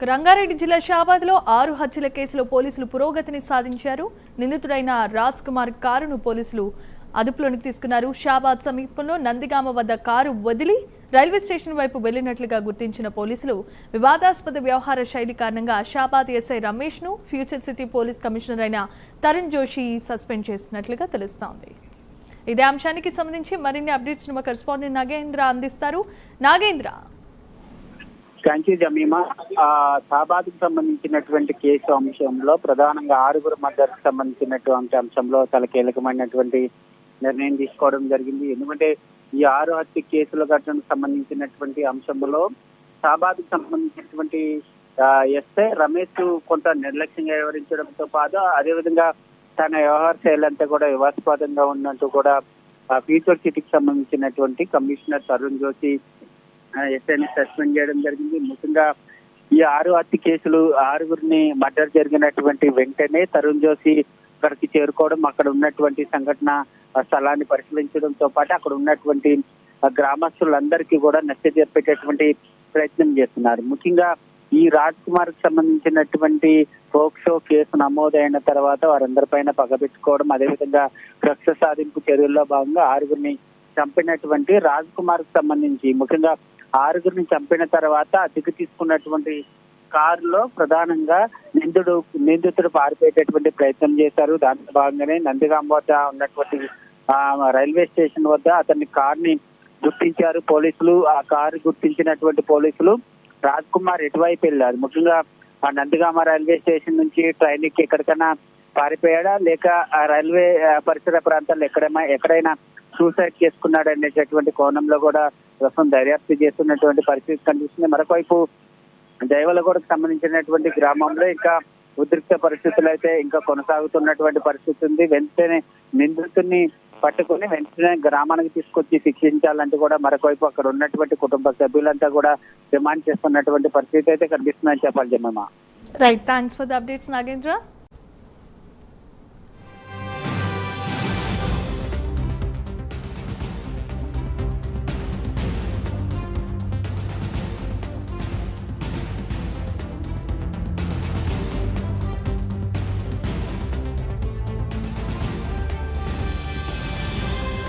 రంగారెడ్డి జిల్లా షాబాద్లో 6 హత్యల కేసులో పోలీసులు పురోగతిని సాధించారు. నిందితుడైన రాజ్ కుమార్ కారును పోలీసులు అదుపులోకి తీసుకున్నారు. షాబాద్ సమీపంలో నందిగామ వద్ద కారు వదిలి రైల్వే స్టేషన్ వైపు వెళ్లినట్లుగా గుర్తించిన పోలీసులు వివాదాస్పద వ్యవహార శైలి కారణంగా షాబాద్ ఎస్ఐ రమేష్ ను ఫ్యూచర్ సిటీ పోలీస్ కమిషనర్ అయిన తరుణ్ జోషి సస్పెండ్ చేసినట్లుగా తెలుస్తోంది. ఇదే అంశానికి సంబంధించి మరిన్ని అప్డేట్స్ మా కరెస్పాండెంట్ నాగేంద్ర అందిస్తారు. Nagendra, thank you Jamima. షాబాద్కు సంబంధించినటువంటి కేసు అంశంలో ప్రధానంగా 6 మర్డర్కి సంబంధించినటువంటి అంశంలో చాలా కీలకమైనటువంటి నిర్ణయం తీసుకోవడం జరిగింది. ఎందుకంటే ఈ 6 హత్య కేసుల ఘటనకు సంబంధించినటువంటి అంశంలో షాబాద్కు సంబంధించినటువంటి ఎస్ఐ రమేష్ కొంత నిర్లక్ష్యంగా వ్యవహరించడంతో పాటు అదేవిధంగా తన వ్యవహార శైలి అంతా కూడా వివాదాస్పదంగా ఉన్నట్టు కూడా ఫ్యూచర్ సిటీకి సంబంధించినటువంటి కమిషనర్ తరుణ్ జోషి ఎస్ఐని సస్పెండ్ చేయడం జరిగింది. ముఖ్యంగా ఈ 6 హత్య కేసులు 6గురిని మర్డర్ జరిగినటువంటి వెంటనే తరుణ్ జోషి అక్కడికి చేరుకోవడం, అక్కడ ఉన్నటువంటి సంఘటన స్థలాన్ని పరిశీలించడంతో పాటు అక్కడ ఉన్నటువంటి గ్రామస్తులందరికీ కూడా నచ్చజెప్పేటటువంటి ప్రయత్నం చేస్తున్నారు. ముఖ్యంగా ఈ రాజ్ కుమార్ కి సంబంధించినటువంటి పోక్సో కేసు నమోదైన తర్వాత వారందరిపైన పగబెట్టుకోవడం, అదేవిధంగా కక్ష సాధింపు చర్యల్లో భాగంగా 6గురిని చంపినటువంటి రాజ్ కుమార్ కి సంబంధించి ముఖ్యంగా 6గురిని చంపిన తర్వాత అద్దెకు తీసుకున్నటువంటి కారులో ప్రధానంగా నిందితుడు పారిపోయేటటువంటి ప్రయత్నం చేశారు. దాంట్లో భాగంగానే నందిగామ వద్ద ఉన్నటువంటి రైల్వే స్టేషన్ వద్ద అతని కార్ని గుర్తించారు పోలీసులు. ఆ కారు గుర్తించినటువంటి పోలీసులు రాజ్ కుమార్ ఎటువైపు వెళ్ళారు, ముఖ్యంగా ఆ నందిగామ రైల్వే స్టేషన్ నుంచి ట్రైన్ కి ఎక్కడికైనా పారిపోయాడా లేక ఆ రైల్వే పరిసర ప్రాంతాల్లో ఎక్కడైనా సూసైడ్ చేసుకున్నాడు అనేటటువంటి కోణంలో కూడా ప్రస్తుతం దర్యాప్తు చేస్తున్నటువంటి పరిస్థితి కనిపిస్తుంది. మరొకవైపు దైవలగూడకు సంబంధించినటువంటి గ్రామంలో ఇంకా ఉద్రిక్త పరిస్థితులు అయితే ఇంకా కొనసాగుతున్నటువంటి పరిస్థితి ఉంది. వెంటనే నిందితుడిని పట్టుకుని వెంటనే గ్రామానికి తీసుకొచ్చి శిక్షించాలంటూ కూడా మరొకవైపు అక్కడ ఉన్నటువంటి కుటుంబ సభ్యులంతా కూడా డిమాండ్ చేస్తున్నటువంటి పరిస్థితి అయితే కనిపిస్తుందని చెప్పాలి జమ్మమ్మ. Right, thanks for the updates Nagendra.